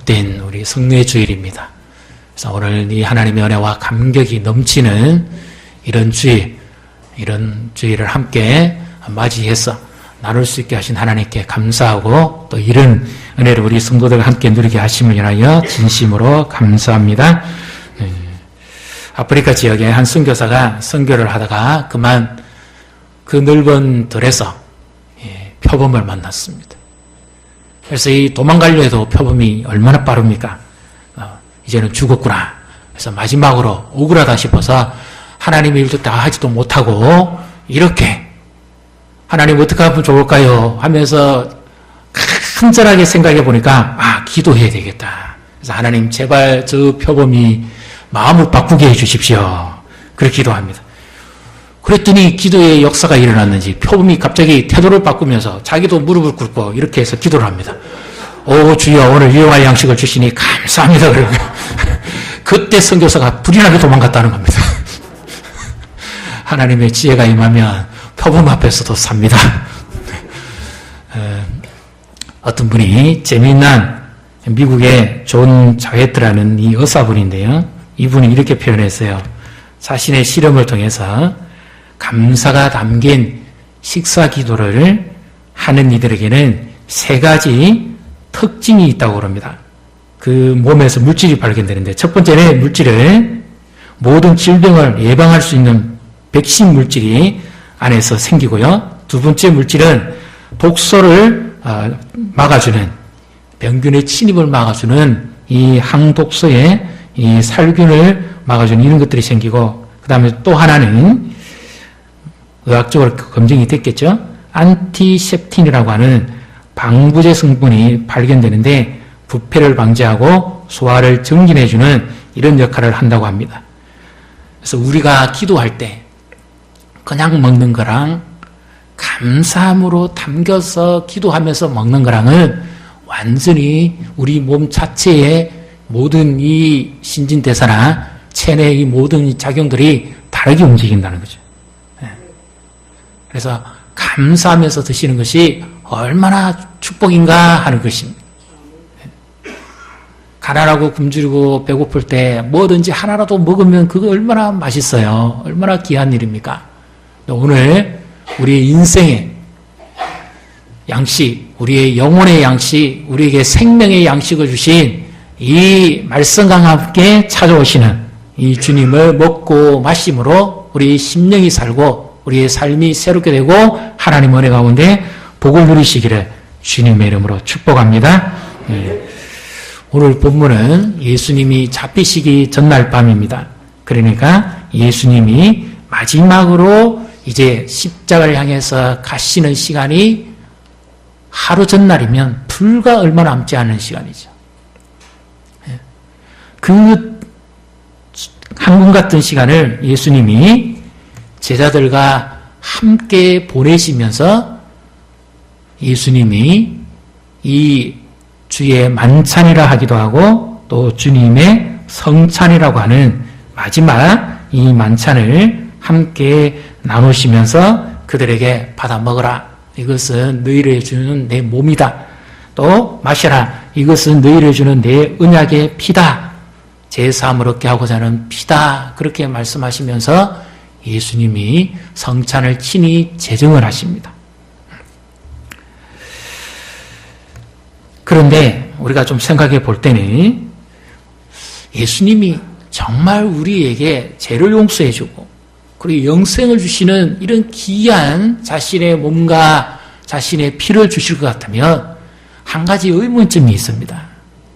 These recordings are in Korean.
복된 우리 성례 주일입니다. 그래서 오늘 이 하나님의 은혜와 감격이 넘치는 이런 주일을 함께 맞이해서 나눌 수 있게 하신 하나님께 감사하고 또 이런 은혜를 우리 성도들과 함께 누리게 하심을 인하여 진심으로 감사합니다. 아프리카 지역의 한 선교사가 선교를 하다가 그만 그 넓은 들에서 표범을 만났습니다. 그래서 이 도망가려 해도 표범이 얼마나 빠릅니까? 이제는 죽었구나. 그래서 마지막으로 억울하다 싶어서 하나님의 일도 다 하지도 못하고 이렇게 하나님 어떻게 하면 좋을까요? 하면서 간절하게 생각해 보니까 기도해야 되겠다. 그래서 하나님 제발 저 표범이 마음을 바꾸게 해주십시오. 그렇게 기도합니다. 그랬더니 기도의 역사가 일어났는지 표범이 갑자기 태도를 바꾸면서 자기도 무릎을 꿇고 이렇게 해서 기도를 합니다. 오 주여 오늘 유용할 양식을 주시니 감사합니다. 그러고 그때 선교사가 불이 나게 도망갔다는 겁니다. 하나님의 지혜가 임하면 표범 앞에서도 삽니다. 어떤 분이 재미난 미국의 존 자웨트라는 이 의사분인데요. 이분이 이렇게 표현했어요. 자신의 실험을 통해서 감사가 담긴 식사 기도를 하는 이들에게는 3가지 특징이 있다고 그럽니다. 그 몸에서 물질이 발견되는데 첫 번째는 물질은 모든 질병을 예방할 수 있는 백신 물질이 안에서 생기고요. 두 번째 물질은 독소를 막아주는 병균의 침입을 막아주는 이 항독소의 이 살균을 막아주는 이런 것들이 생기고 그 다음에 또 하나는 의학적으로 검증이 됐겠죠. 안티셉틴이라고 하는 방부제 성분이 발견되는데 부패를 방지하고 소화를 정진해주는 이런 역할을 한다고 합니다. 그래서 우리가 기도할 때 그냥 먹는 거랑 감사함으로 담겨서 기도하면서 먹는 거랑은 완전히 우리 몸 자체의 모든 이 신진대사나 체내의 이 모든 작용들이 다르게 움직인다는 거죠. 그래서 감사하면서 드시는 것이 얼마나 축복인가 하는 것입니다. 가난하고 굶주리고 배고플 때 뭐든지 하나라도 먹으면 그거 얼마나 맛있어요. 얼마나 귀한 일입니까? 오늘 우리의 인생의 양식, 우리의 영혼의 양식, 우리에게 생명의 양식을 주신 이 말씀과 함께 찾아오시는 이 주님을 먹고 마심으로 우리 심령이 살고 우리의 삶이 새롭게 되고 하나님 은혜 가운데 복을 누리시기를 주님의 이름으로 축복합니다. 오늘 본문은 예수님이 잡히시기 전날 밤입니다. 그러니까 예수님이 마지막으로 이제 십자가를 향해서 가시는 시간이 하루 전날이면 불과 얼마 남지 않은 시간이죠. 그 황금 같은 시간을 예수님이 제자들과 함께 보내시면서 예수님이 이 주의 만찬이라 하기도 하고 또 주님의 성찬이라고 하는 마지막 이 만찬을 함께 나누시면서 그들에게 받아 먹어라. 이것은 너희를 주는 내 몸이다. 또 마셔라. 이것은 너희를 주는 내 언약의 피다. 제사함을 얻게 하고자 하는 피다. 그렇게 말씀하시면서 예수님이 성찬을 친히 제정을 하십니다. 그런데 우리가 좀 생각해 볼 때는 예수님이 정말 우리에게 죄를 용서해 주고 그리고 영생을 주시는 이런 귀한 자신의 몸과 자신의 피를 주실 것 같으면 한 가지 의문점이 있습니다.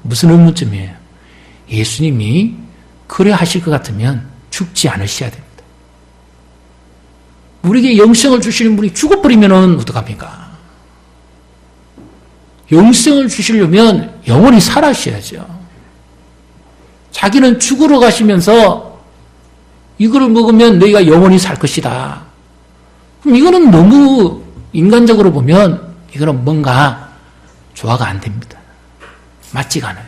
무슨 의문점이에요? 예수님이 그래 하실 것 같으면 죽지 않으셔야 됩니다. 우리에게 영생을 주시는 분이 죽어버리면 어떡합니까? 영생을 주시려면 영원히 살아셔야죠. 자기는 죽으러 가시면서 이거를 먹으면 너희가 영원히 살 것이다. 그럼 이거는 너무 인간적으로 보면 이거는 뭔가 조화가 안 됩니다. 맞지가 않아요.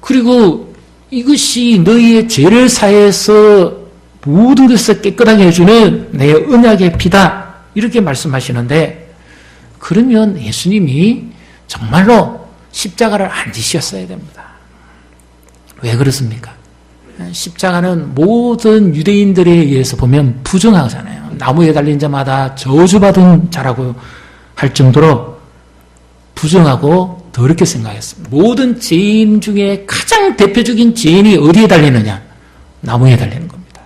그리고 이것이 너희의 죄를 사해서 모든 것을 깨끗하게 해주는 내 언약의 피다. 이렇게 말씀하시는데 그러면 예수님이 정말로 십자가를 안 지셨어야 됩니다. 왜 그렇습니까? 십자가는 모든 유대인들에 의해서 보면 부정하잖아요. 나무에 달린 자마다 저주받은 자라고 할 정도로 부정하고 더럽게 생각했습니다. 모든 죄인 중에 가장 대표적인 죄인이 어디에 달리느냐? 나무에 달리는 겁니다.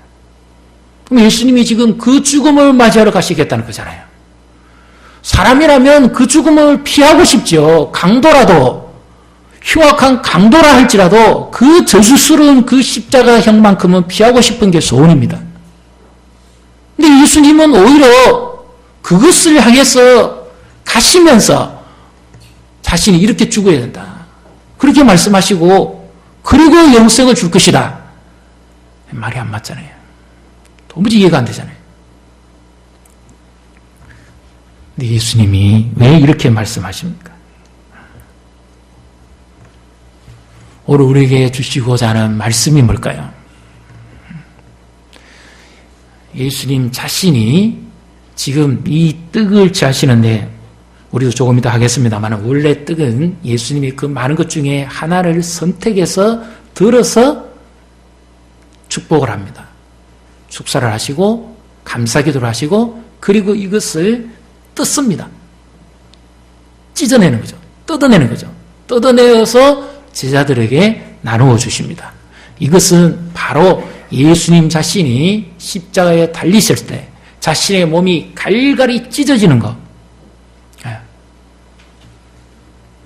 그럼 예수님이 지금 그 죽음을 맞이하러 가시겠다는 거잖아요. 사람이라면 그 죽음을 피하고 싶죠. 강도라도, 흉악한 강도라 할지라도 그 저주스러운 그 십자가형만큼은 피하고 싶은 게 소원입니다. 근데 예수님은 오히려 그것을 향해서 가시면서 자신이 이렇게 죽어야 된다. 그렇게 말씀하시고 그리고 영생을 줄 것이다. 말이 안 맞잖아요. 도무지 이해가 안 되잖아요. 근데 예수님이 왜 이렇게 말씀하십니까? 오늘 우리에게 주시고자 하는 말씀이 뭘까요? 예수님 자신이 지금 이 떡을 취하시는데 우리도 조금 이따 하겠습니다만 원래 떡은 예수님이 그 많은 것 중에 하나를 선택해서 들어서 축복을 합니다. 축사를 하시고 감사기도를 하시고 그리고 이것을 뜯습니다. 찢어내는 거죠. 뜯어내는 거죠. 뜯어내어서 제자들에게 나누어 주십니다. 이것은 바로 예수님 자신이 십자가에 달리실 때 자신의 몸이 갈갈이 찢어지는 것.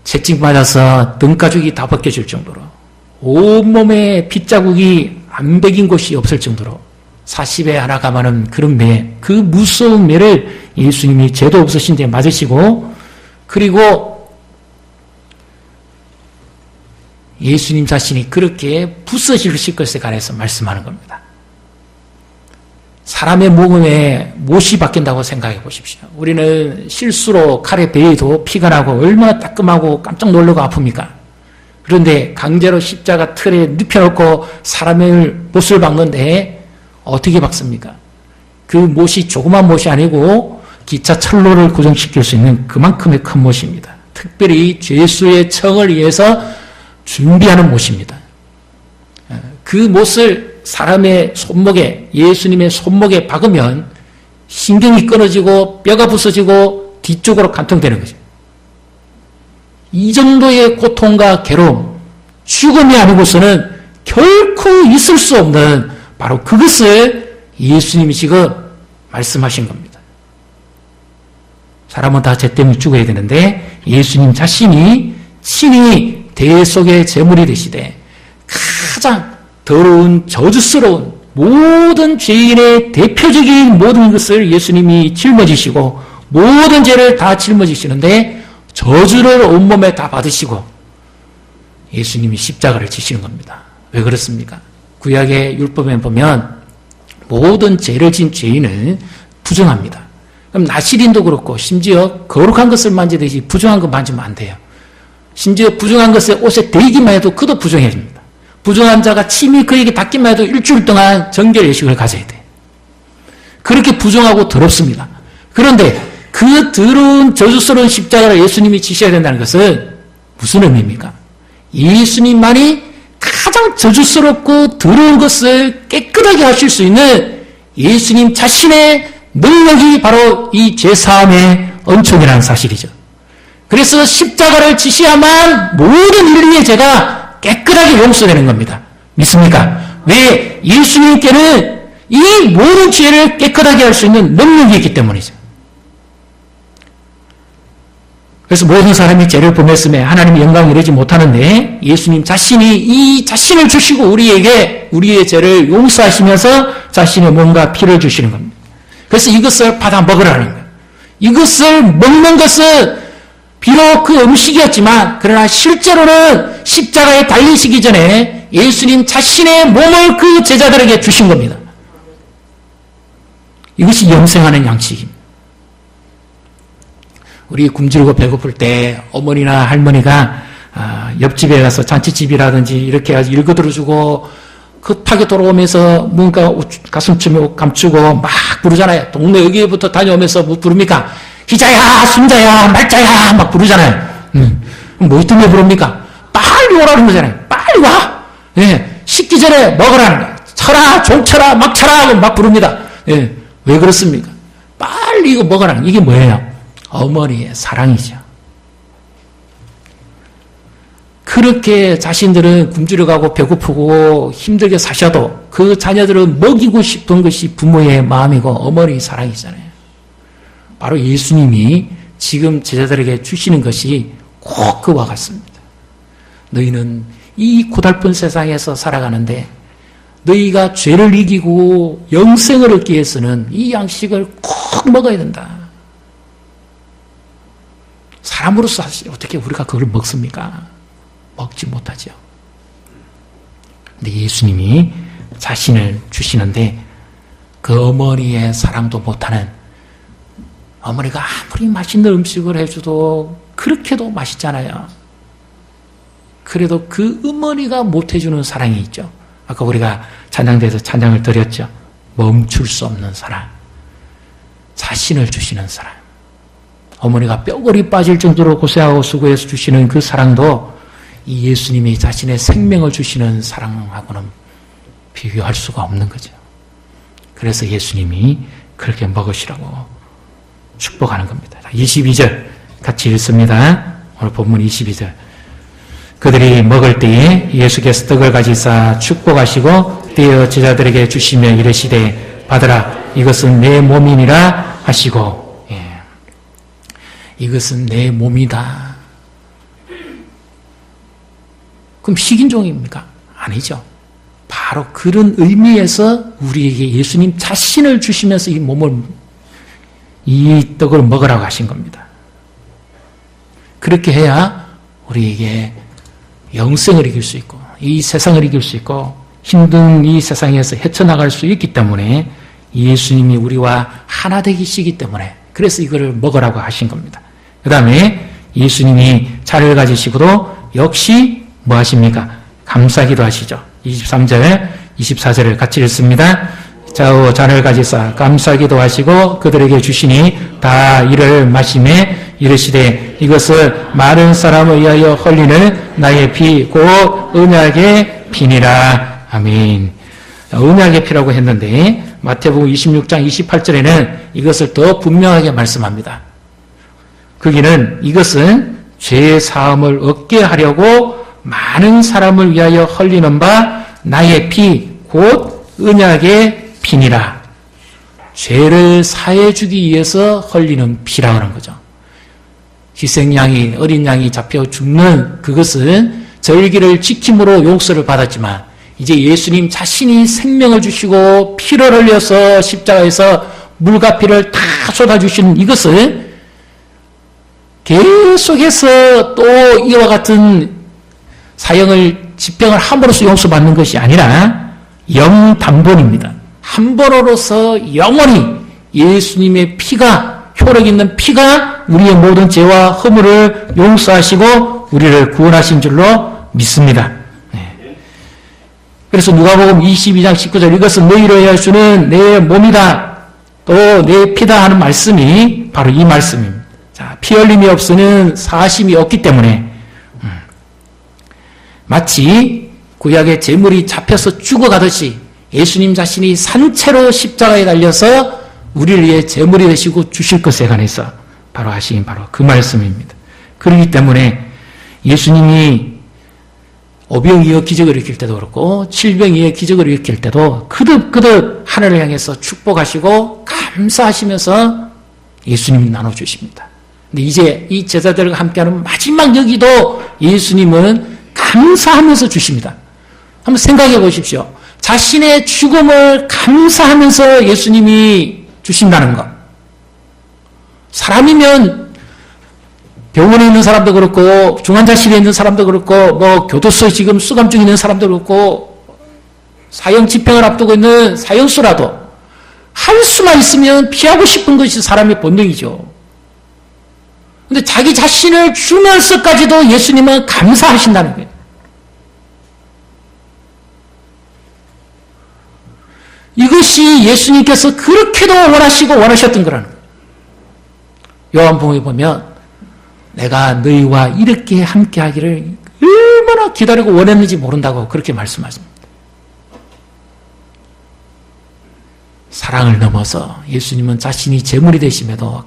채찍 맞아서 등가죽이 다 벗겨질 정도로 온몸에 핏자국이 안 베긴 곳이 없을 정도로 40에 하나 감하는 그런 매, 그 무서운 매를 예수님이 죄도 없으신 데 맞으시고 그리고 예수님 자신이 그렇게 부서지실 것에 관해서 말씀하는 겁니다. 사람의 몸에 못이 박힌다고 생각해 보십시오. 우리는 실수로 칼에 베이도 피가 나고 얼마나 따끔하고 깜짝 놀라고 아픕니까? 그런데 강제로 십자가 틀에 눕혀놓고 사람의 못을 박는데 어떻게 박습니까? 그 못이 조그만 못이 아니고 기차 철로를 고정시킬 수 있는 그만큼의 큰 못입니다. 특별히 죄수의 청을 위해서 준비하는 못입니다. 그 못을 사람의 손목에, 예수님의 손목에 박으면 신경이 끊어지고 뼈가 부서지고 뒤쪽으로 관통되는 거죠. 이 정도의 고통과 괴로움, 죽음이 아니고서는 결코 있을 수 없는 바로 그것을 예수님이 지금 말씀하신 겁니다. 사람은 다 죄 때문에 죽어야 되는데 예수님 자신이 친히 대속의 제물이 되시되 가장 더러운 저주스러운 모든 죄인의 대표적인 모든 것을 예수님이 짊어지시고 모든 죄를 다 짊어지시는데 저주를 온몸에 다 받으시고 예수님이 십자가를 지시는 겁니다. 왜 그렇습니까? 구약의 율법에 보면 모든 죄를 진 죄인을 부정합니다. 그럼 나시린도 그렇고 심지어 거룩한 것을 만지듯이 부정한 것 만지면 안 돼요. 심지어 부정한 것에 옷에 대기만 해도 그도 부정해집니다. 부정한 자가 침이 그에게 닿기만 해도 일주일 동안 정결 예식을 가져야 돼. 그렇게 부정하고 더럽습니다. 그런데 그 더러운 저주스러운 십자가를 예수님이 지셔야 된다는 것은 무슨 의미입니까? 예수님만이 가장 저주스럽고 더러운 것을 깨끗하게 하실 수 있는 예수님 자신의 능력이 바로 이 죄사함의 은총이라는 사실이죠. 그래서 십자가를 지셔야만 모든 인류의 죄가 깨끗하게 용서되는 겁니다. 믿습니까? 왜? 예수님께는 이 모든 죄를 깨끗하게 할 수 있는 능력이 있기 때문이죠. 그래서 모든 사람이 죄를 범했음에 하나님의 영광을 이루지 못하는데 예수님 자신이 이 자신을 주시고 우리에게 우리의 죄를 용서하시면서 자신의 몸과 피를 주시는 겁니다. 그래서 이것을 받아 먹으라는 거예요. 이것을 먹는 것은 비록 그 음식이었지만 그러나 실제로는 십자가에 달리시기 전에 예수님 자신의 몸을 그 제자들에게 주신 겁니다. 이것이 영생하는 양식입니다. 우리 굶주리고 배고플 때 어머니나 할머니가 옆집에 가서 잔치집이라든지 이렇게 해서 일 거들어주고 급하게 돌아오면서 뭔가 가슴쯤에 감추고 막 부르잖아요. 동네 여기부터 다녀오면서 뭐 부릅니까? 희자야, 순자야, 말자야 막 부르잖아요. 뭐 때문에 부릅니까? 빨리 오라는 거잖아요. 빨리 와. 예, 식기 전에 먹으라는 거야. 쳐라, 종 쳐라, 막 쳐라 막 부릅니다. 예, 왜 그렇습니까? 빨리 이거 먹으라는 거. 이게 뭐예요? 어머니의 사랑이죠. 그렇게 자신들은 굶주려가고 배고프고 힘들게 사셔도 그 자녀들은 먹이고 싶은 것이 부모의 마음이고 어머니의 사랑이잖아요. 바로 예수님이 지금 제자들에게 주시는 것이 꼭 그와 같습니다. 너희는 이 고달픈 세상에서 살아가는데 너희가 죄를 이기고 영생을 얻기 위해서는 이 양식을 꼭 먹어야 된다. 사람으로서 어떻게 우리가 그걸 먹습니까? 먹지 못하죠. 근데 예수님이 자신을 주시는데 그 어머니의 사랑도 못하는, 어머니가 아무리 맛있는 음식을 해줘도 그렇게도 맛있잖아요. 그래도 그 어머니가 못해주는 사랑이 있죠. 아까 우리가 찬양대에서 찬양을 드렸죠. 멈출 수 없는 사랑. 자신을 주시는 사랑. 어머니가 뼈골이 빠질 정도로 고생하고 수고해서 주시는 그 사랑도 이 예수님이 자신의 생명을 주시는 사랑하고는 비교할 수가 없는 거죠. 그래서 예수님이 그렇게 먹으시라고 축복하는 겁니다. 22절 같이 읽습니다. 오늘 본문 22절. 그들이 먹을 때에 예수께서 떡을 가지사 축복하시고 떼어 제자들에게 주시며 이르시되 받으라, 이것은 내 몸이니라 하시고. 예. 이것은 내 몸이다. 그럼 식인종입니까? 아니죠. 바로 그런 의미에서 우리에게 예수님 자신을 주시면서 이 몸을, 이 떡을 먹으라고 하신 겁니다. 그렇게 해야 우리에게 영생을 이길 수 있고 이 세상을 이길 수 있고 힘든 이 세상에서 헤쳐나갈 수 있기 때문에 예수님이 우리와 하나 되기시기 때문에 그래서 이거를 먹으라고 하신 겁니다. 그 다음에 예수님이 잔을 가지시고도 역시 뭐 하십니까? 감사기도 하시죠. 23절, 24절을 같이 읽습니다. 좌우 잔을 가지사 감사기도 하시고 그들에게 주시니 다 이를 마시매 이르시되 이것을 많은 사람을 위하여 흘리는 나의 피 곧 언약의 피니라. 아멘. 언약의 피라고 했는데 마태복음 26장 28절에는 이것을 더 분명하게 말씀합니다. 거기는 이것은 죄 사함을 얻게 하려고 많은 사람을 위하여 흘리는 바 나의 피 곧 언약의 피니라. 죄를 사해주기 위해서 흘리는 피라 그런 거죠. 희생양이, 어린 양이 잡혀 죽는 그것은 절기를 지킴으로 용서를 받았지만 이제 예수님 자신이 생명을 주시고 피를 흘려서 십자가에서 물과 피를 다 쏟아주시는 이것은 계속해서 또 이와 같은 사형을, 집행을 함으로써 용서받는 것이 아니라 영단번입니다. 한 번으로서 영원히 예수님의 피가, 효력 있는 피가 우리의 모든 죄와 허물을 용서하시고 우리를 구원하신 줄로 믿습니다. 네. 그래서 누가복음 22장 19절 이것은 너희로 해야 할 수는 내 몸이다 또 내 피다 하는 말씀이 바로 이 말씀입니다. 자, 피 흘림이 없으면 사심이 없기 때문에 마치 구약의 제물이 잡혀서 죽어가듯이 예수님 자신이 산채로 십자가에 달려서 우리를 위해 제물이 되시고 주실 것에 관해서 바로 하신 바로 그 말씀입니다. 그렇기 때문에 예수님이 오병이어 기적을 일으킬 때도 그렇고 칠병이어 기적을 일으킬 때도 그득그득 하늘을 향해서 축복하시고 감사하시면서 예수님이 나눠주십니다. 근데 이제 이 제자들과 함께하는 마지막 여기도 예수님은 감사하면서 주십니다. 한번 생각해 보십시오. 자신의 죽음을 감사하면서 예수님이 주신다는 것. 사람이면 병원에 있는 사람도 그렇고 중환자실에 있는 사람도 그렇고 뭐 교도소에 지금 수감 중에 있는 사람도 그렇고 사형 집행을 앞두고 있는 사형수라도 할 수만 있으면 피하고 싶은 것이 사람의 본능이죠. 근데 자기 자신을 주면서까지도 예수님은 감사하신다는 거예요. 이것이 예수님께서 그렇게도 원하시고 원하셨던 거라는 거예요. 요한복음에 보면 내가 너희와 이렇게 함께 하기를 얼마나 기다리고 원했는지 모른다고 그렇게 말씀하십니다. 사랑을 넘어서 예수님은 자신이 제물이 되심에도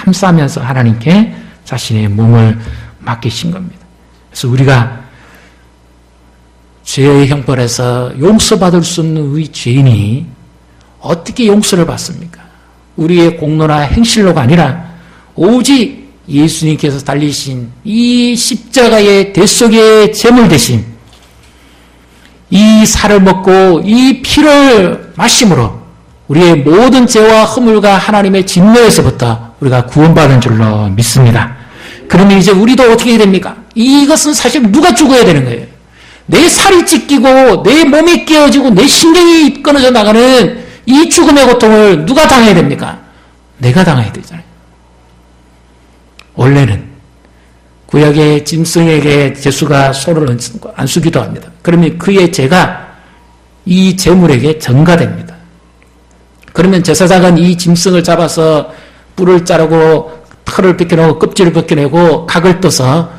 감사하면서 하나님께 자신의 몸을 맡기신 겁니다. 그래서 우리가 죄의 형벌에서 용서받을 수 없는 우리 죄인이 어떻게 용서를 받습니까? 우리의 공로나 행실로가 아니라 오직 예수님께서 달리신 이 십자가의 대속의 제물 대신 이 살을 먹고 이 피를 마심으로 우리의 모든 죄와 허물과 하나님의 진노에서부터 우리가 구원받은 줄로 믿습니다. 그러면 이제 우리도 어떻게 해야 됩니까? 이것은 사실 누가 죽어야 되는 거예요. 내 살이 찢기고 내 몸이 깨어지고 내 신경이 끊어져 나가는 이 죽음의 고통을 누가 당해야 됩니까? 내가 당해야 되잖아요. 원래는 구약의 짐승에게 제수가 소를 안 쓰기도 합니다. 그러면 그의 죄가 이 제물에게 전가됩니다. 그러면 제사장은 이 짐승을 잡아서 뿔을 자르고 털을 벗겨내고 껍질을 벗겨내고 각을 떠서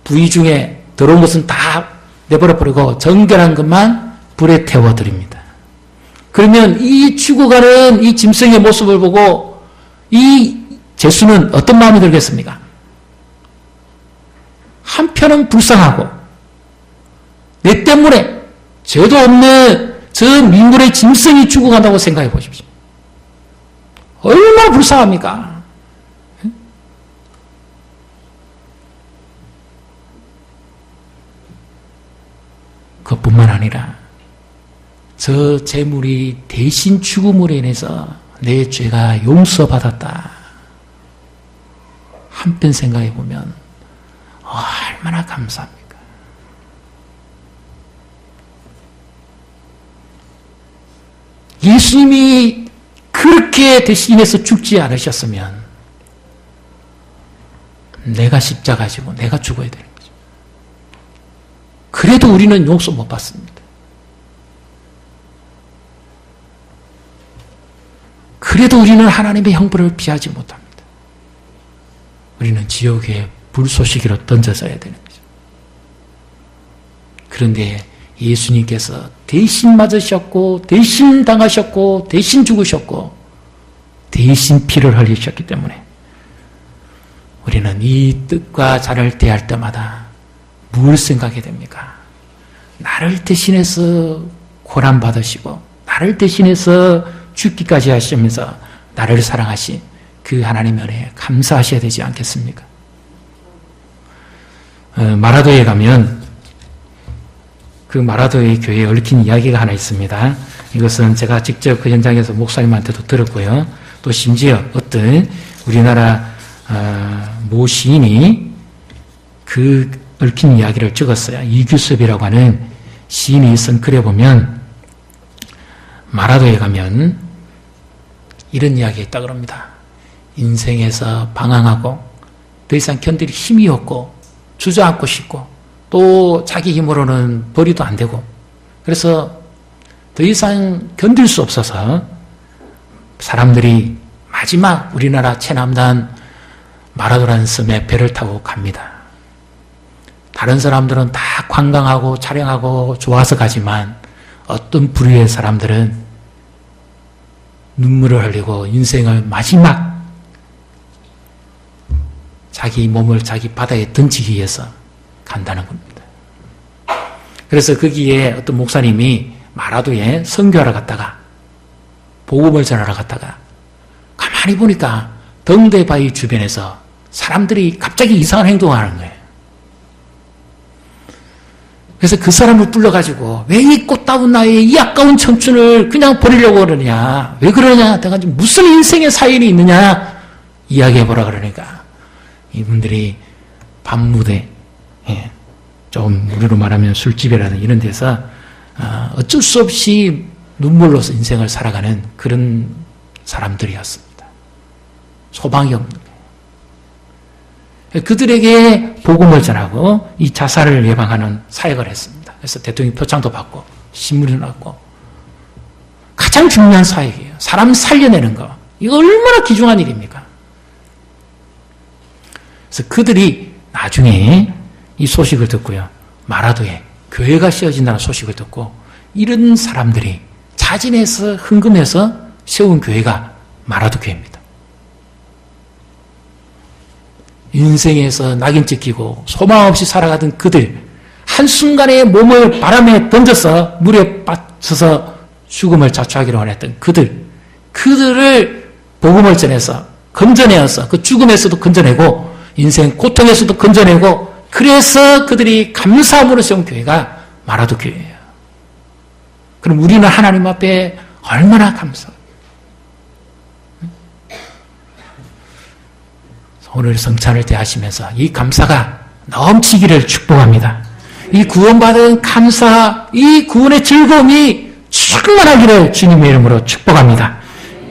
부위 중에 더러운 것은 다 내버려 버리고 정결한 것만 불에 태워드립니다. 그러면 이 죽어가는 이 짐승의 모습을 보고 이 제수는 어떤 마음이 들겠습니까? 한편은 불쌍하고 내 때문에 죄도 없는 저 민물의 짐승이 죽어간다고 생각해 보십시오. 얼마나 불쌍합니까? 그것뿐만 아니라 저 제물이 대신 죽음으로 인해서 내 죄가 용서받았다. 한편 생각해 보면 얼마나 감사합니까? 예수님이 그렇게 대신해서 죽지 않으셨으면 내가 십자가 지고 내가 죽어야 되는 거죠. 그래도 우리는 용서 못 받습니다. 그래도 우리는 하나님의 형벌을 피하지 못합니다. 우리는 지옥의 불쏘시개로 던져져야 되는 거죠. 그런데 예수님께서 대신 맞으셨고 대신 당하셨고 대신 죽으셨고 대신 피를 흘리셨기 때문에 우리는 이 뜻과 자를 대할 때마다 뭘 생각하게 됩니까? 나를 대신해서 고난받으시고 나를 대신해서 죽기까지 하시면서 나를 사랑하신 그 하나님의 은혜에 감사하셔야 되지 않겠습니까? 마라도에 가면 그 마라도의 교회에 얽힌 이야기가 하나 있습니다. 이것은 제가 직접 그 현장에서 목사님한테도 들었고요. 또 심지어 어떤 우리나라 모 시인이 그 얽힌 이야기를 적었어요. 이규섭이라고 하는 시인이 쓴 글에 보면 마라도에 가면 이런 이야기가 있다 그럽니다. 인생에서 방황하고 더 이상 견딜 힘이 없고 주저앉고 싶고 또 자기 힘으로는 벌이도 안 되고 그래서 더 이상 견딜 수 없어서 사람들이 마지막 우리나라 최남단 마라도라는 섬에 배를 타고 갑니다. 다른 사람들은 다 관광하고 촬영하고 좋아서 가지만 어떤 부류의 사람들은 눈물을 흘리고 인생을 마지막 자기 몸을 자기 바다에 던지기 위해서 간다는 겁니다. 그래서 거기에 어떤 목사님이 마라도에 선교하러 갔다가 복음을 전하러 갔다가 가만히 보니까 덩대바위 주변에서 사람들이 갑자기 이상한 행동을 하는 거예요. 그래서 그 사람을 불러가지고 왜 이 꽃다운 나이에 이 아까운 청춘을 그냥 버리려고 그러냐, 왜 그러냐, 내가 무슨 인생의 사연이 있느냐 이야기해보라 그러니까 이분들이 밤무대, 좀 우리로 말하면 술집이라든 이런 데서 어쩔 수 없이 눈물로서 인생을 살아가는 그런 사람들이었습니다. 소방이 없는 거예요. 그들에게 복음을 전하고 이 자살을 예방하는 사역을 했습니다. 그래서 대통령 표창도 받고 신문이 났고 가장 중요한 사역이에요. 사람 살려내는 거. 이거 얼마나 귀중한 일입니까? 그래서 그들이 나중에 이 소식을 듣고요. 마라도에 교회가 씌워진다는 소식을 듣고 이런 사람들이 자진해서 헌금해서 세운 교회가 마라도 교회입니다. 인생에서 낙인 찍히고 소망 없이 살아가던 그들, 한순간에 몸을 바람에 던져서 물에 빠져서 죽음을 자초하기로 원했던 그들을 복음을 전해서 건져내어서 그 죽음에서도 건져내고 인생 고통에서도 건져내고 그래서 그들이 감사함으로 세운 교회가 마라도 교회예요. 그럼 우리는 하나님 앞에 얼마나 감사합니까? 오늘 성찬을 대하시면서 이 감사가 넘치기를 축복합니다. 이 구원받은 감사, 이 구원의 즐거움이 충만하기를 주님의 이름으로 축복합니다.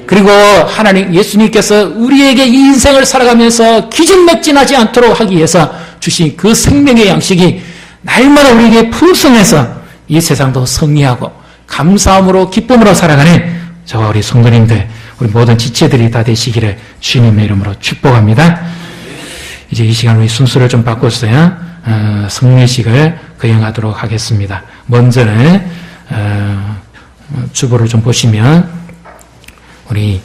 그리고 하나님 예수님께서 우리에게 이 인생을 살아가면서 기진맥진하지 않도록 하기 위해서 주신 그 생명의 양식이 날마다 우리에게 풍성해서 이 세상도 승리하고 감사함으로 기쁨으로 살아가는 저와 우리 성도님들, 우리 모든 지체들이 다 되시기를 주님의 이름으로 축복합니다. 이제 이 시간 우리 순서를 좀 바꿨어요. 성례식을 거행하도록 하겠습니다. 먼저는 주보를 좀 보시면 우리